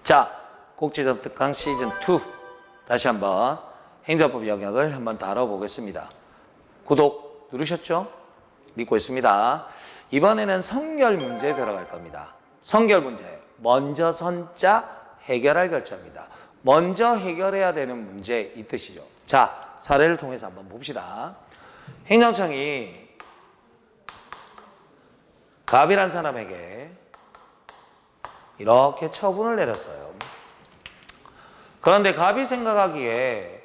자, 꼭지점 특강 시즌2 다시 한번 행정법 영역을 한번 다뤄보겠습니다. 구독 누르셨죠? 믿고 있습니다. 이번에는 성결 문제 들어갈 겁니다. 성결 문제, 먼저 선자 해결할 결자입니다. 먼저 해결해야 되는 문제 이 뜻이죠. 자, 사례를 통해서 한번 봅시다. 행정청이 갑이란 사람에게 이렇게 처분을 내렸어요. 그런데 갑이 생각하기에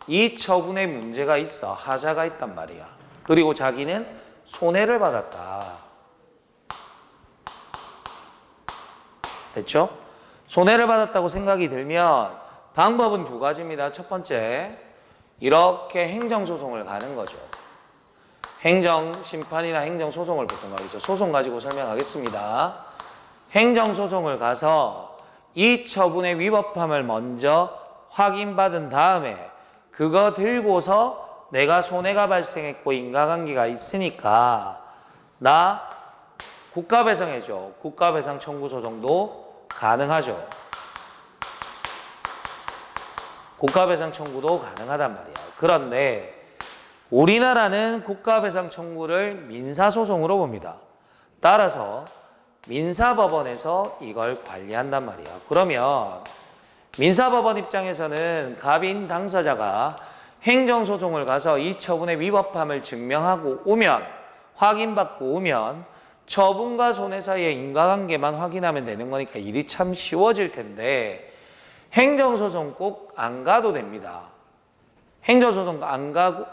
이 처분에 문제가 있어. 하자가 있단 말이야. 그리고 자기는 손해를 받았다. 됐죠? 손해를 받았다고 생각이 들면 방법은 두 가지입니다. 첫 번째, 이렇게 행정소송을 가는 거죠. 행정심판이나 행정소송을 보통 가겠죠. 소송 가지고 설명하겠습니다. 행정소송을 가서 이 처분의 위법함을 먼저 확인받은 다음에 그거 들고서 내가 손해가 발생했고 인과관계가 있으니까 나 국가배상해줘. 국가배상 청구 소송도 가능하죠. 국가배상 청구도 가능하단 말이야. 그런데 우리나라는 국가배상 청구를 민사소송으로 봅니다. 따라서 민사법원에서 이걸 관리한단 말이야. 그러면 민사법원 입장에서는 갑인 당사자가 행정소송을 가서 이 처분의 위법함을 증명하고 오면, 확인받고 오면 처분과 손해 사이의 인과관계만 확인하면 되는 거니까 일이 참 쉬워질 텐데 행정소송 꼭 안 가도 됩니다. 행정소송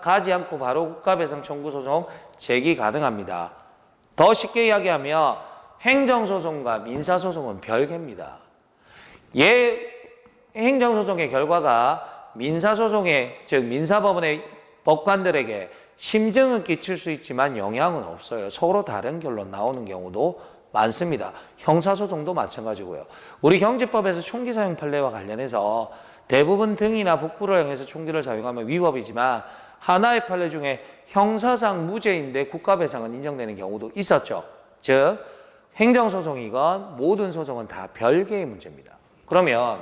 가지 않고 바로 국가배상 청구소송 제기 가능합니다. 더 쉽게 이야기하면 행정소송과 민사소송은 별개입니다. 행정소송의 결과가 민사소송의, 즉 민사법원의 법관들에게 심증은 끼칠 수 있지만 영향은 없어요. 서로 다른 결론 나오는 경우도 많습니다. 형사소송도 마찬가지고요. 우리 경제법에서 총기 사용 판례와 관련해서 대부분 등이나 복부를 향해서 총기를 사용하면 위법이지만 하나의 판례 중에 형사상 무죄인데 국가배상은 인정되는 경우도 있었죠. 즉 행정소송이건 모든 소송은 다 별개의 문제입니다. 그러면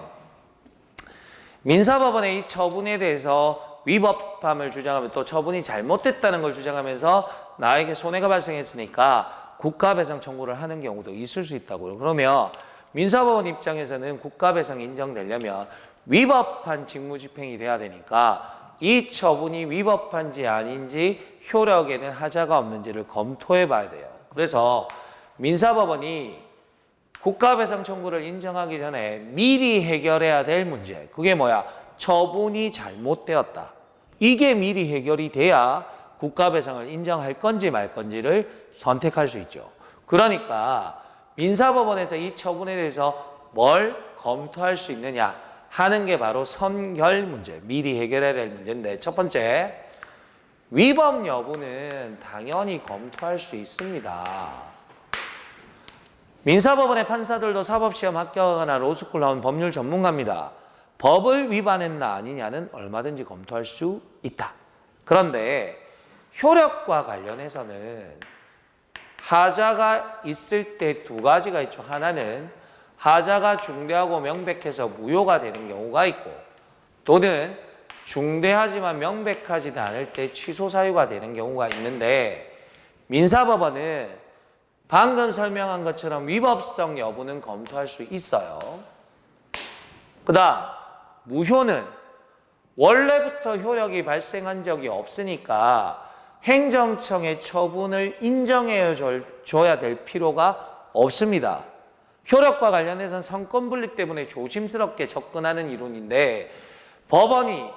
민사법원의 이 처분에 대해서 위법함을 주장하면 또 처분이 잘못됐다는 걸 주장하면서 나에게 손해가 발생했으니까 국가배상 청구를 하는 경우도 있을 수 있다고요. 그러면 민사법원 입장에서는 국가배상이 인정되려면 위법한 직무집행이 돼야 되니까 이 처분이 위법한지 아닌지 효력에는 하자가 없는지를 검토해 봐야 돼요. 그래서 민사법원이 국가배상 청구를 인정하기 전에 미리 해결해야 될 문제, 그게 뭐야? 처분이 잘못되었다. 이게 미리 해결이 돼야 국가배상을 인정할 건지 말 건지를 선택할 수 있죠. 그러니까 민사법원에서 이 처분에 대해서 뭘 검토할 수 있느냐 하는 게 바로 선결 문제, 미리 해결해야 될 문제인데, 첫 번째, 위법 여부는 당연히 검토할 수 있습니다. 민사법원의 판사들도 사법시험 합격하거나 로스쿨 나온 법률 전문가입니다. 법을 위반했나 아니냐는 얼마든지 검토할 수 있다. 그런데 효력과 관련해서는 하자가 있을 때 두 가지가 있죠. 하나는 하자가 중대하고 명백해서 무효가 되는 경우가 있고, 또는 중대하지만 명백하지는 않을 때 취소 사유가 되는 경우가 있는데, 민사법원은 방금 설명한 것처럼 위법성 여부는 검토할 수 있어요. 그 다음 무효는 원래부터 효력이 발생한 적이 없으니까 행정청의 처분을 인정해 줘야 될 필요가 없습니다. 효력과 관련해서는 상권분립 때문에 조심스럽게 접근하는 이론인데, 법원이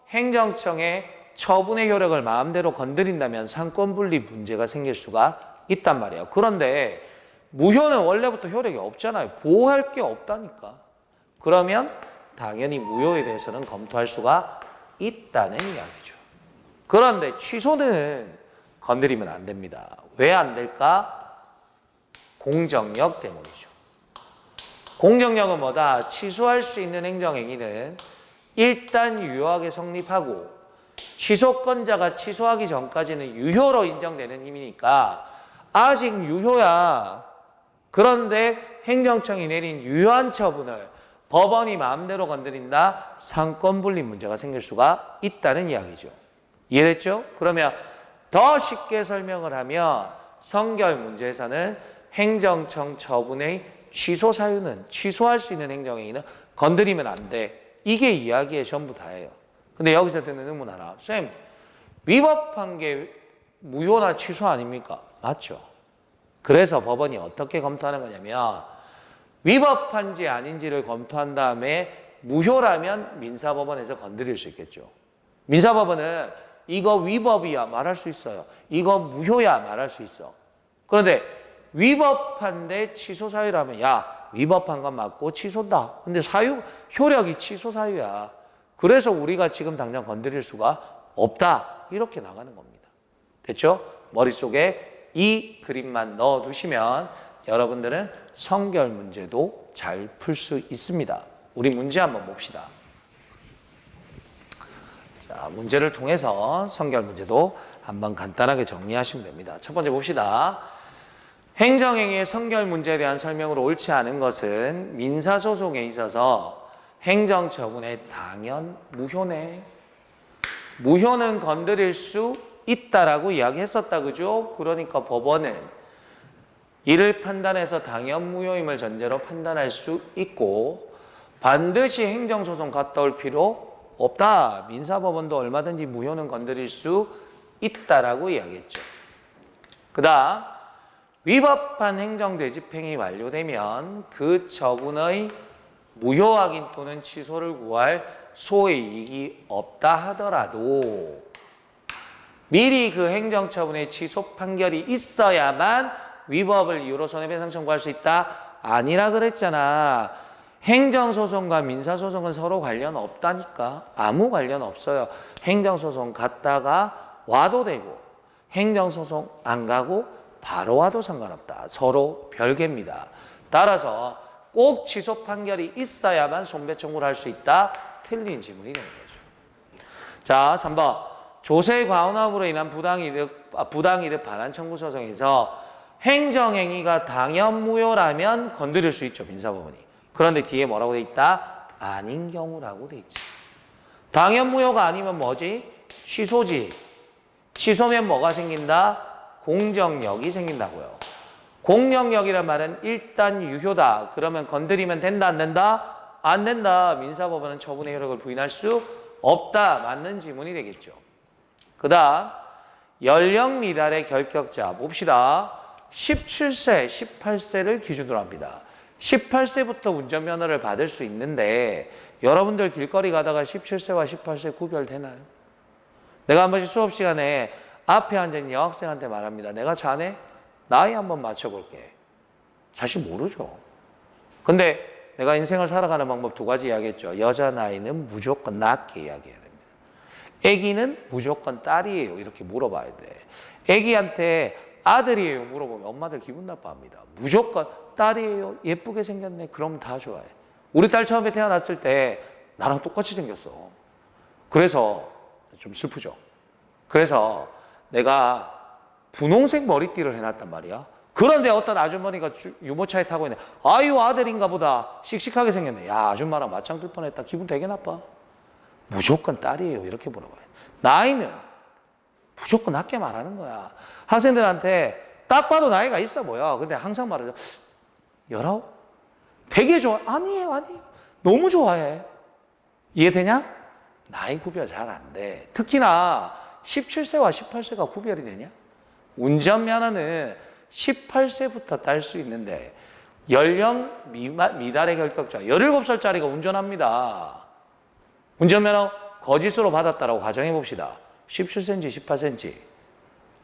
행정청의 처분의 효력을 마음대로 건드린다면 상권분립 문제가 생길 수가 있단 말이에요. 그런데 무효는 원래부터 효력이 없잖아요. 보호할 게 없다니까. 그러면 당연히 무효에 대해서는 검토할 수가 있다는 이야기죠. 그런데 취소는 건드리면 안 됩니다. 왜 안 될까? 공정력 때문이죠. 공정력은 뭐다? 취소할 수 있는 행정행위는 일단 유효하게 성립하고 취소권자가 취소하기 전까지는 유효로 인정되는 힘이니까 아직 유효야. 그런데 행정청이 내린 유효한 처분을 법원이 마음대로 건드린다. 상권분립 문제가 생길 수가 있다는 이야기죠. 이해됐죠? 그러면 더 쉽게 설명을 하면 성결 문제에서는 행정청 처분의 취소 사유는 취소할 수 있는 행정행위는 건드리면 안 돼. 이게 이야기의 전부 다예요. 근데 여기서 드는 의문 하나. 쌤, 위법한 게 무효나 취소 아닙니까? 맞죠. 그래서 법원이 어떻게 검토하는 거냐면 위법한지 아닌지를 검토한 다음에 무효라면 민사법원에서 건드릴 수 있겠죠. 민사법원은 이거 위법이야 말할 수 있어요. 이거 무효야 말할 수 있어. 그런데 위법한데 취소 사유라면 야 위법한 건 맞고 취소다. 근데 사유 효력이 취소 사유야. 그래서 우리가 지금 당장 건드릴 수가 없다. 이렇게 나가는 겁니다. 됐죠? 머릿속에 이 그림만 넣어두시면 여러분들은 성결 문제도 잘 풀 수 있습니다. 우리 문제 한번 봅시다. 자, 문제를 통해서 성결 문제도 한번 간단하게 정리하시면 됩니다. 첫 번째 봅시다. 행정행위의 성결 문제에 대한 설명으로 옳지 않은 것은 민사소송에 있어서 행정처분의 당연 무효네. 무효는 건드릴 수 있다라고 이야기했었다. 그죠? 그러니까 법원은 이를 판단해서 당연 무효임을 전제로 판단할 수 있고 반드시 행정소송 갔다 올 필요 없다. 민사법원도 얼마든지 무효는 건드릴 수 있다라고 이야기했죠. 그 다음 위법한 행정대집행이 완료되면 그 처분의 무효 확인 또는 취소를 구할 소의 이익이 없다 하더라도 미리 그 행정처분의 취소 판결이 있어야만 위법을 이유로 손해배상 청구할 수 있다? 아니라 그랬잖아. 행정소송과 민사소송은 서로 관련 없다니까. 아무 관련 없어요. 행정소송 갔다가 와도 되고 행정소송 안 가고 바로 와도 상관없다. 서로 별개입니다. 따라서 꼭 취소 판결이 있어야만 손배청구를 할 수 있다. 틀린 지문이 되는 거죠. 자, 3번. 조세 과온업으로 인한 부당이득 반환 청구 소송에서 행정행위가 당연 무효라면 건드릴 수 있죠. 민사법원이. 그런데 뒤에 뭐라고 돼 있다? 아닌 경우라고 돼 있지. 당연 무효가 아니면 뭐지? 취소지. 취소면 뭐가 생긴다? 공정력이 생긴다고요. 공정력이란 말은 일단 유효다. 그러면 건드리면 된다 안 된다? 안 된다. 민사법원은 처분의 효력을 부인할 수 없다. 맞는 지문이 되겠죠. 그 다음 연령 미달의 결격자 봅시다. 17세, 18세를 기준으로 합니다. 18세부터 운전면허를 받을 수 있는데 여러분들 길거리 가다가 17세와 18세 구별되나요? 내가 한 번씩 수업 시간에 앞에 앉은 여학생한테 말합니다. 내가 자네? 나이 한번 맞춰볼게. 사실 모르죠. 근데 내가 인생을 살아가는 방법 두 가지 이야기했죠. 여자 나이는 무조건 낮게 이야기해야 됩니다. 애기는 무조건 딸이에요. 이렇게 물어봐야 돼. 애기한테 아들이에요 물어보면 엄마들 기분 나빠합니다. 무조건 딸이에요. 예쁘게 생겼네. 그럼 다 좋아해. 우리 딸 처음에 태어났을 때 나랑 똑같이 생겼어. 그래서 좀 슬프죠. 그래서 내가 분홍색 머리띠를 해놨단 말이야. 그런데 어떤 아주머니가 유모차에 타고 있네. 아유 아들인가 보다. 씩씩하게 생겼네. 야 아줌마랑 맞짱 뜰 뻔했다. 기분 되게 나빠. 무조건 딸이에요. 이렇게 물어봐요. 나이는 무조건 낮게 말하는 거야. 학생들한테 딱 봐도 나이가 있어 보여. 근데 항상 말하죠. 19? 되게 좋아. 아니에요. 너무 좋아해. 이해되냐? 나이 구별 잘 안 돼. 특히나 17세와 18세가 구별이 되냐? 운전면허는 18세부터 딸 수 있는데 연령 미달의 결격자 17살짜리가 운전합니다. 운전면허 거짓으로 받았다라고 가정해 봅시다. 17cm, 18cm.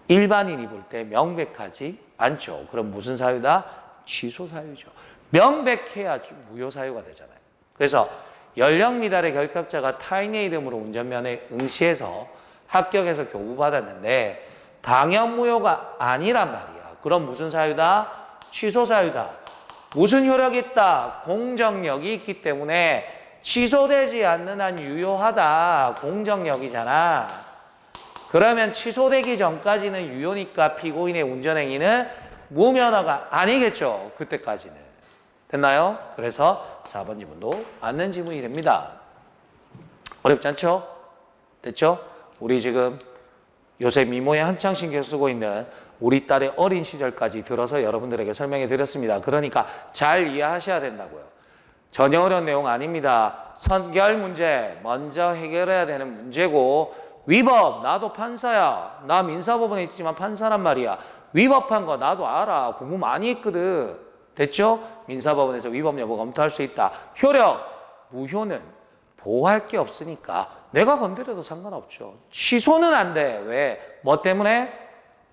일반인이 볼 때 명백하지 않죠. 그럼 무슨 사유다? 취소 사유죠. 명백해야 무효 사유가 되잖아요. 그래서 연령 미달의 결격자가 타인의 이름으로 운전면허에 응시해서 합격해서 교부받았는데 당연 무효가 아니란 말이야. 그럼 무슨 사유다? 취소 사유다. 무슨 효력이 있다? 공정력이 있기 때문에 취소되지 않는 한 유효하다. 공정력이잖아. 그러면 취소되기 전까지는 유효니까 피고인의 운전행위는 무면허가 아니겠죠. 그때까지는. 됐나요? 그래서 4번 지문도 맞는 지문이 됩니다. 어렵지 않죠? 됐죠? 우리 지금 요새 미모에 한창 신경 쓰고 있는 우리 딸의 어린 시절까지 들어서 여러분들에게 설명해 드렸습니다. 그러니까 잘 이해하셔야 된다고요. 전혀 어려운 내용 아닙니다. 선결 문제 먼저 해결해야 되는 문제고 위법 나도 판사야. 나 민사법원에 있지만 판사란 말이야. 위법한 거 나도 알아. 공부 많이 했거든. 됐죠? 민사법원에서 위법 여부 검토할 수 있다. 효력 무효는 보호할 게 없으니까 내가 건드려도 상관없죠. 취소는 안 돼. 왜? 뭐 때문에?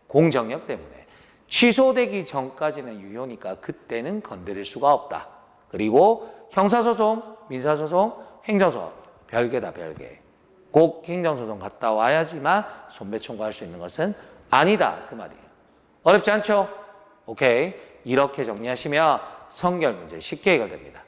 공정력 때문에. 취소되기 전까지는 유효니까 그때는 건드릴 수가 없다. 그리고 형사소송, 민사소송, 행정소송 별개다 별개. 꼭 행정소송 갔다 와야지만 손배 청구할 수 있는 것은 아니다. 그 말이에요. 어렵지 않죠? 오케이. 이렇게 정리하시면 선결 문제 쉽게 해결됩니다.